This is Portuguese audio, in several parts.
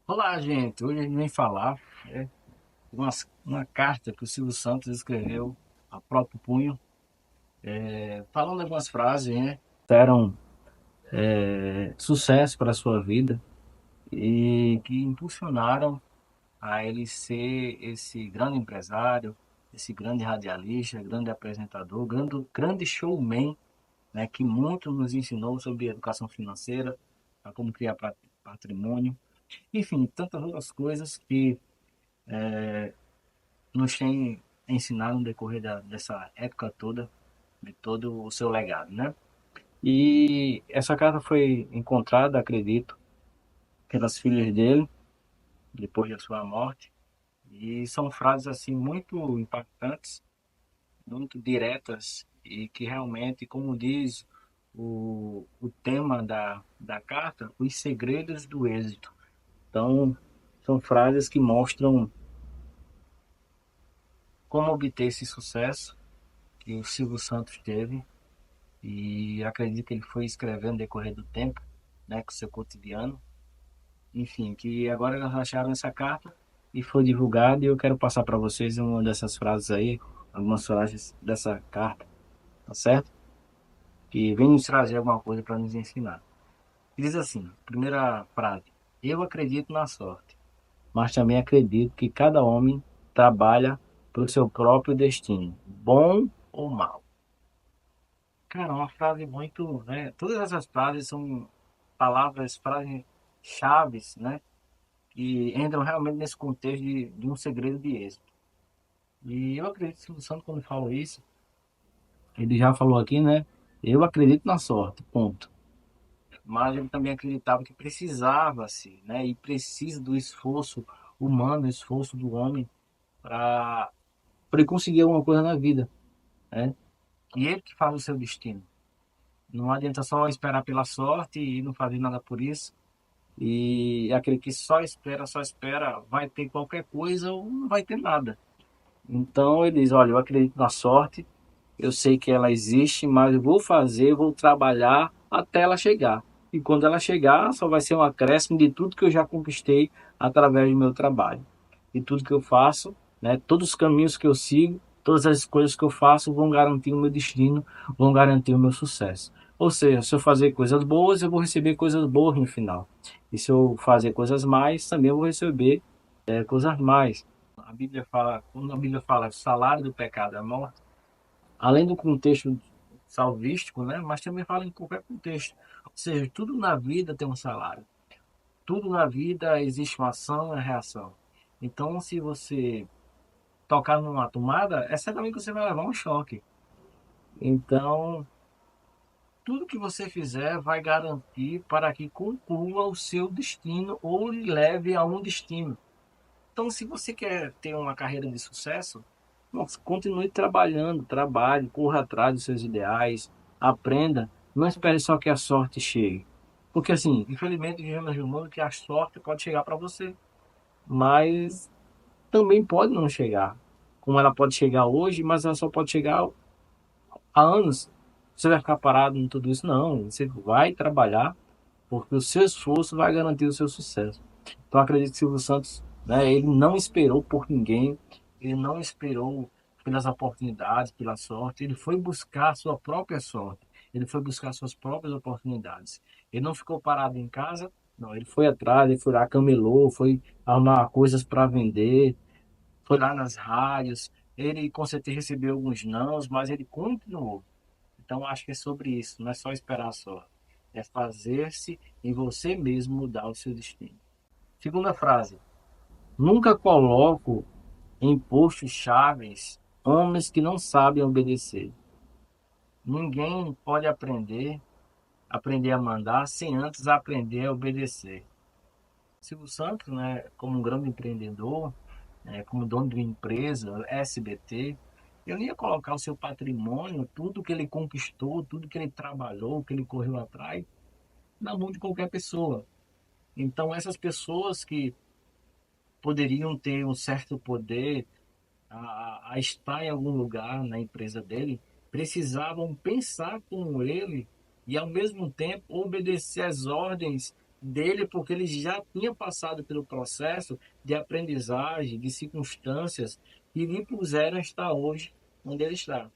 Olá, gente. Hoje a gente vem falar de uma carta que o Silvio Santos escreveu a próprio punho, falando algumas frases, né? Deram sucesso para a sua vida e que impulsionaram a ele ser esse grande empresário, esse grande radialista, grande apresentador, grande showman, né? Que muito nos ensinou sobre educação financeira, a como criar patrimônio, enfim, tantas outras coisas que nos tem ensinado no decorrer dessa época toda, de todo o seu legado, né? E essa carta foi encontrada, acredito, pelas filhas dele, depois da sua morte, e são frases assim muito impactantes, muito diretas e que realmente, como diz o tema da carta, os segredos do êxito. Então, são frases que mostram como obter esse sucesso que o Silvio Santos teve. E acredito que ele foi escrevendo no decorrer do tempo, né, com o seu cotidiano. Enfim, que agora eles acharam essa carta e foi divulgada e eu quero passar para vocês uma dessas frases aí, algumas frases dessa carta, tá certo? Que vem nos trazer alguma coisa para nos ensinar. Diz assim, primeira frase: eu acredito na sorte, mas também acredito que cada homem trabalha para o seu próprio destino, bom ou mal. Cara, uma frase muito, né? Todas essas frases são palavras, frases chaves, né? Que entram realmente nesse contexto de um segredo de êxito. E eu acredito que o Santos, quando falou isso, ele já falou aqui, né? Eu acredito na sorte, ponto. Mas ele também acreditava que precisava-se, né? E precisa do esforço humano, esforço do homem para ele conseguir alguma coisa na vida, né? E ele que faz o seu destino. Não adianta só esperar pela sorte e não fazer nada por isso. E aquele que só espera, vai ter qualquer coisa ou não vai ter nada. Então ele diz: olha, eu acredito na sorte, eu sei que ela existe, mas eu vou fazer, vou trabalhar até ela chegar. E quando ela chegar, só vai ser um acréscimo de tudo que eu já conquistei através do meu trabalho. E tudo que eu faço, né, todos os caminhos que eu sigo, todas as coisas que eu faço vão garantir o meu destino, vão garantir o meu sucesso. Ou seja, se eu fazer coisas boas, eu vou receber coisas boas no final. E se eu fazer coisas mais, também eu vou receber coisas mais. A Bíblia fala, quando a Bíblia fala que o salário do pecado é a morte, além do contexto salvístico, né? Mas também fala em qualquer contexto. Ou seja, tudo na vida tem um salário. Tudo na vida existe uma ação e uma reação. Então, se você tocar numa tomada, é certamente que você vai levar um choque. Então, tudo que você fizer vai garantir para que conclua o seu destino ou lhe leve a um destino. Então, se você quer ter uma carreira de sucesso, nossa, continue trabalhando, trabalhe, corra atrás dos seus ideais, aprenda, não espere só que a sorte chegue. Porque assim, infelizmente vivemos em um mundo que a sorte pode chegar para você, mas também pode não chegar. Como ela pode chegar hoje, mas ela só pode chegar há anos. Você vai ficar parado em tudo isso? Não, você vai trabalhar, porque o seu esforço vai garantir o seu sucesso. Então acredito que Silvio Santos, né, ele não esperou por ninguém, ele não esperou pelas oportunidades, pela sorte, ele foi buscar a sua própria sorte, ele foi buscar suas próprias oportunidades. Ele não ficou parado em casa, não, ele foi atrás, ele foi lá, camelou, foi arrumar coisas para vender, foi lá nas rádios, ele com certeza recebeu alguns nãos, mas ele continuou. Então acho que é sobre isso, não é só esperar a sorte, é fazer-se em você mesmo mudar o seu destino. Segunda frase: nunca coloco em postos cháveis homens que não sabem obedecer. Ninguém pode aprender a mandar sem antes aprender a obedecer. Silvio Santos, né, como um grande empreendedor, como dono de uma empresa, SBT, ele ia colocar o seu patrimônio, tudo que ele conquistou, tudo que ele trabalhou, que ele correu atrás, na mão de qualquer pessoa. Então, essas pessoas que poderiam ter um certo poder a estar em algum lugar na empresa dele, precisavam pensar como ele e, ao mesmo tempo, obedecer às ordens dele, porque ele já tinha passado pelo processo de aprendizagem, de circunstâncias que lhe puseram a estar hoje onde ele está.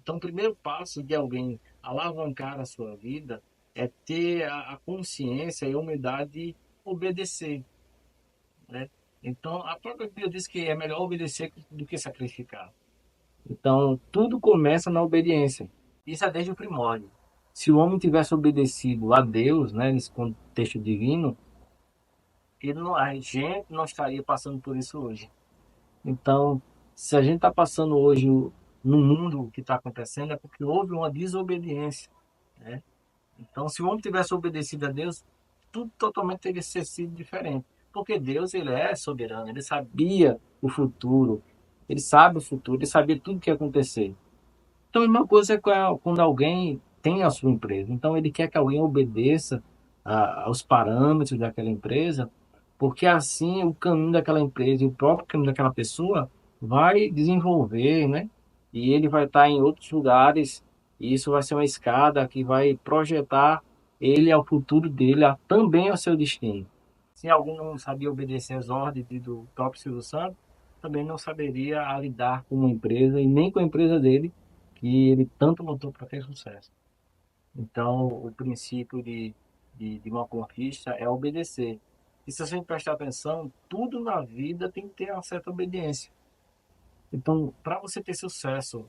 Então, o primeiro passo de alguém alavancar a sua vida é ter a consciência e a humildade de obedecer, né? Então, a própria Bíblia diz que é melhor obedecer do que sacrificar. Então, tudo começa na obediência. Isso é desde o primórdio. Se o homem tivesse obedecido a Deus, né, nesse contexto divino, a gente não estaria passando por isso hoje. Então, se a gente está passando hoje no mundo o que está acontecendo, é porque houve uma desobediência, né? Então, se o homem tivesse obedecido a Deus, tudo totalmente teria sido diferente. Porque Deus, ele é soberano, ele sabia o futuro, ele sabe o futuro, ele sabia tudo o que ia acontecer. Então, a mesma coisa é quando alguém tem a sua empresa. Então, ele quer que alguém obedeça aos parâmetros daquela empresa, porque assim o caminho daquela empresa e o próprio caminho daquela pessoa vai desenvolver, né? E ele vai estar em outros lugares, e isso vai ser uma escada que vai projetar ele ao futuro dele, também ao seu destino. Se alguém não sabia obedecer às ordens do próprio Silvio Santos, também não saberia lidar com uma empresa e nem com a empresa dele, que ele tanto lutou para ter sucesso. Então, o princípio de uma conquista é obedecer. E se a gente prestar atenção, tudo na vida tem que ter uma certa obediência. Então, para você ter sucesso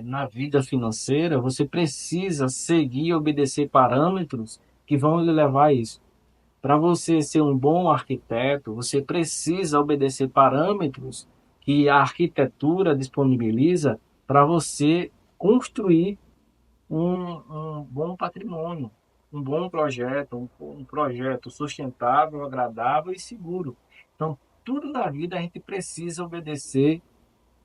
na vida financeira, você precisa seguir e obedecer parâmetros que vão lhe levar a isso. Para você ser um bom arquiteto, você precisa obedecer parâmetros que a arquitetura disponibiliza para você construir um bom patrimônio, um bom projeto, um projeto sustentável, agradável e seguro. Então, tudo na vida a gente precisa obedecer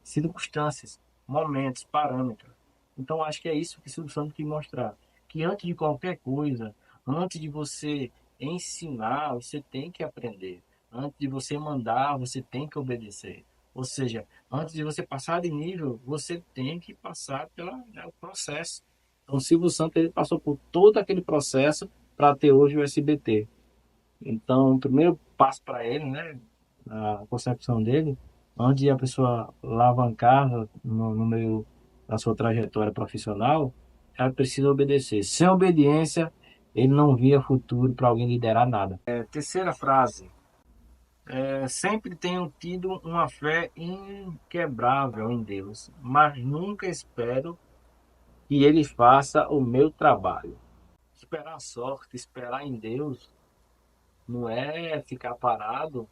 circunstâncias, momentos, parâmetros. Então, acho que é isso que o Silvio Santos quer mostrar. Que antes de qualquer coisa, antes de você ensinar, você tem que aprender. Antes de você mandar, você tem que obedecer. Ou seja, antes de você passar de nível, você tem que passar pelo processo. Então, o Silvio Santos ele passou por todo aquele processo para ter hoje o SBT. Então, o primeiro passo para ele, né, a concepção dele, antes de a pessoa alavancar no meio da sua trajetória profissional, ela precisa obedecer. Sem obediência, ele não via futuro para alguém liderar nada. Terceira frase. Sempre tenho tido uma fé inquebrável em Deus, mas nunca espero que Ele faça o meu trabalho. Esperar a sorte, esperar em Deus, não é ficar parado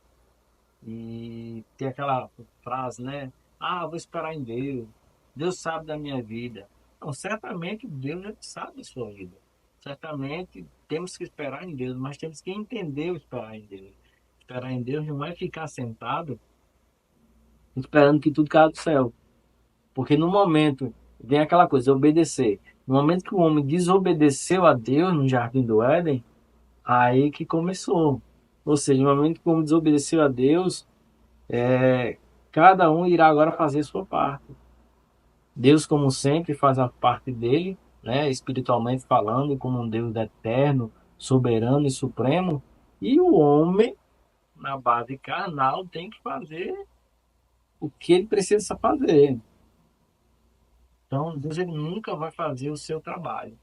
e ter aquela frase, né? Ah, vou esperar em Deus. Deus sabe da minha vida. Não, certamente Deus já sabe da sua vida. Certamente temos que esperar em Deus, mas temos que entender o esperar em Deus. Esperar em Deus não é ficar sentado esperando que tudo caia do céu. Porque no momento, vem aquela coisa, obedecer. No momento que o homem desobedeceu a Deus no jardim do Éden, aí que começou. Ou seja, no momento que o homem desobedeceu a Deus, cada um irá agora fazer sua parte. Deus, como sempre, faz a parte dele, né, espiritualmente falando, como um Deus eterno, soberano e supremo. E o homem, na base carnal, tem que fazer o que ele precisa fazer. Então, Deus ele nunca vai fazer o seu trabalho,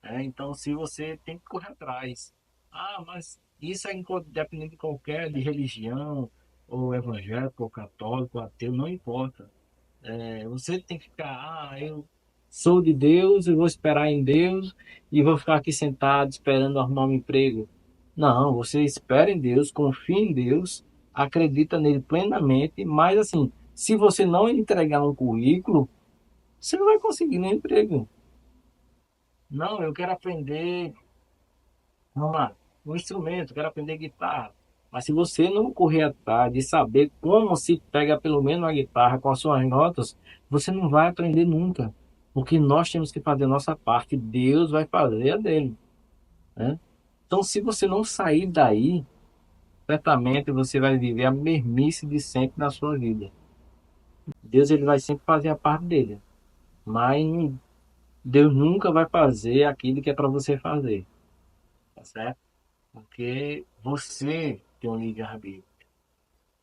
né? Então, se você tem que correr atrás. Ah, mas isso é independente de qualquer de religião, ou evangélico, ou católico, ou ateu, não importa. Você tem que ficar, eu sou de Deus, eu vou esperar em Deus e vou ficar aqui sentado esperando arrumar um emprego. Não, você espera em Deus, confia em Deus, acredita nele plenamente, mas assim, se você não entregar um currículo, você não vai conseguir nenhum emprego. Não, eu quero aprender, vamos lá, um instrumento, quero aprender guitarra. Mas se você não correr atrás de saber como se pega pelo menos a guitarra, quais são as notas, você não vai aprender nunca. Porque nós temos que fazer a nossa parte, Deus vai fazer a dele, né? Então, se você não sair daí, certamente você vai viver a mesmice de sempre na sua vida. Deus ele vai sempre fazer a parte dele, mas Deus nunca vai fazer aquilo que é para você fazer. certo? Porque você tem um livre-arbítrio,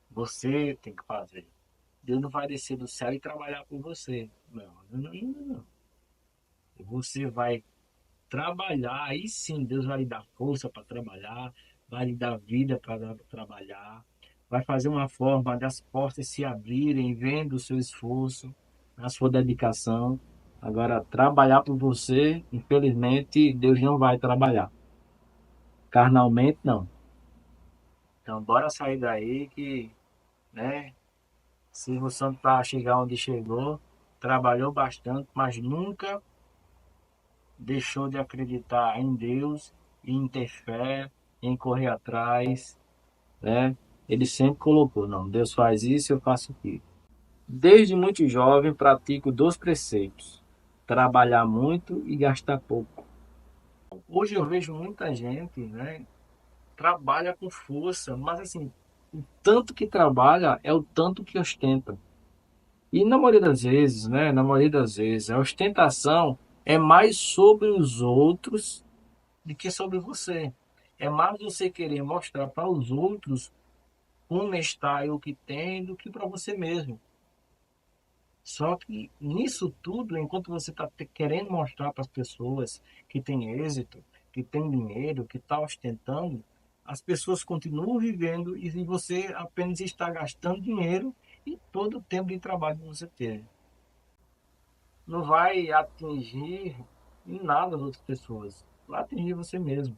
você tem que fazer. Deus não vai descer do céu e trabalhar por você. Não, não, não, não, não. Você vai trabalhar, aí sim Deus vai lhe dar força para trabalhar, vai lhe dar vida para trabalhar, vai fazer uma forma das portas se abrirem, vendo o seu esforço, a sua dedicação. Agora, trabalhar por você, infelizmente, Deus não vai trabalhar. Carnalmente, não. Então, bora sair daí que, né, Silvio Santos para chegar onde chegou, trabalhou bastante, mas nunca deixou de acreditar em Deus, em ter fé, em correr atrás, né? Ele sempre colocou, não, Deus faz isso, eu faço aquilo. Desde muito jovem pratico dois preceitos: trabalhar muito e gastar pouco. Hoje eu vejo muita gente, né, trabalha com força, mas assim, o tanto que trabalha é o tanto que ostenta. E na maioria das vezes, né, na maioria das vezes, a ostentação é mais sobre os outros do que sobre você. É mais você querer mostrar para os outros como está e o que tem do que para você mesmo. Só que nisso tudo, enquanto você está querendo mostrar para as pessoas que tem êxito, que tem dinheiro, que está ostentando, as pessoas continuam vivendo e você apenas está gastando dinheiro e todo o tempo de trabalho que você teve. Não vai atingir em nada as outras pessoas, vai atingir você mesmo.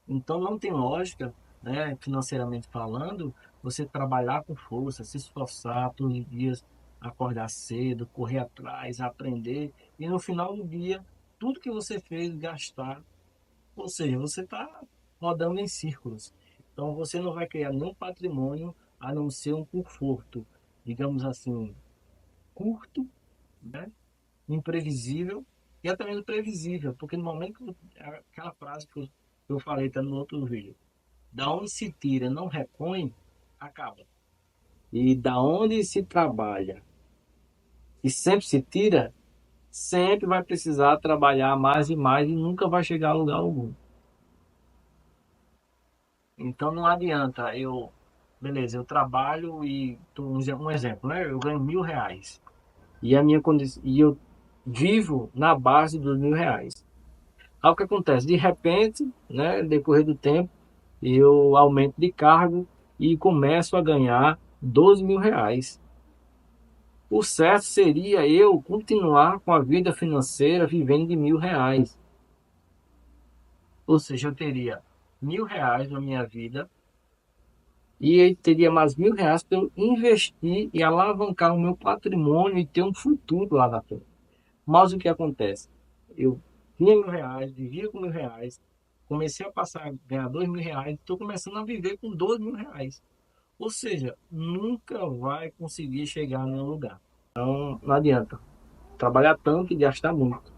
Então não tem lógica, né, financeiramente falando, você trabalhar com força, se esforçar todos os dias, acordar cedo, correr atrás, aprender e no final do dia tudo que você fez gastar, ou seja, você está rodando em círculos. Então você não vai criar nenhum patrimônio a não ser um conforto, digamos assim, curto, né, imprevisível e até mesmo previsível, porque no momento que aquela frase que eu falei tá no outro vídeo, da onde se tira, não repõe, acaba. E da onde se trabalha e sempre se tira, sempre vai precisar trabalhar mais e mais e nunca vai chegar a lugar algum. Então não adianta beleza, eu trabalho e um exemplo, né? Eu ganho R$ 1.000 e a minha condição e eu vivo na base dos R$ 1.000. Aí o que acontece? De repente, né, no decorrer do tempo, eu aumento de cargo e começo a ganhar R$ 12.000. O certo seria eu continuar com a vida financeira vivendo de R$ 1.000. Ou seja, eu teria R$ 1.000 na minha vida e eu teria mais R$ 1.000 para eu investir e alavancar o meu patrimônio e ter um futuro lá na frente. Mas o que acontece? Eu tinha R$ 1.000, vivia com R$ 1.000, comecei a passar a ganhar R$ 2.000, estou começando a viver com R$ 12.000. Ou seja, nunca vai conseguir chegar em nenhum lugar. Então, não adianta trabalhar tanto e gastar muito.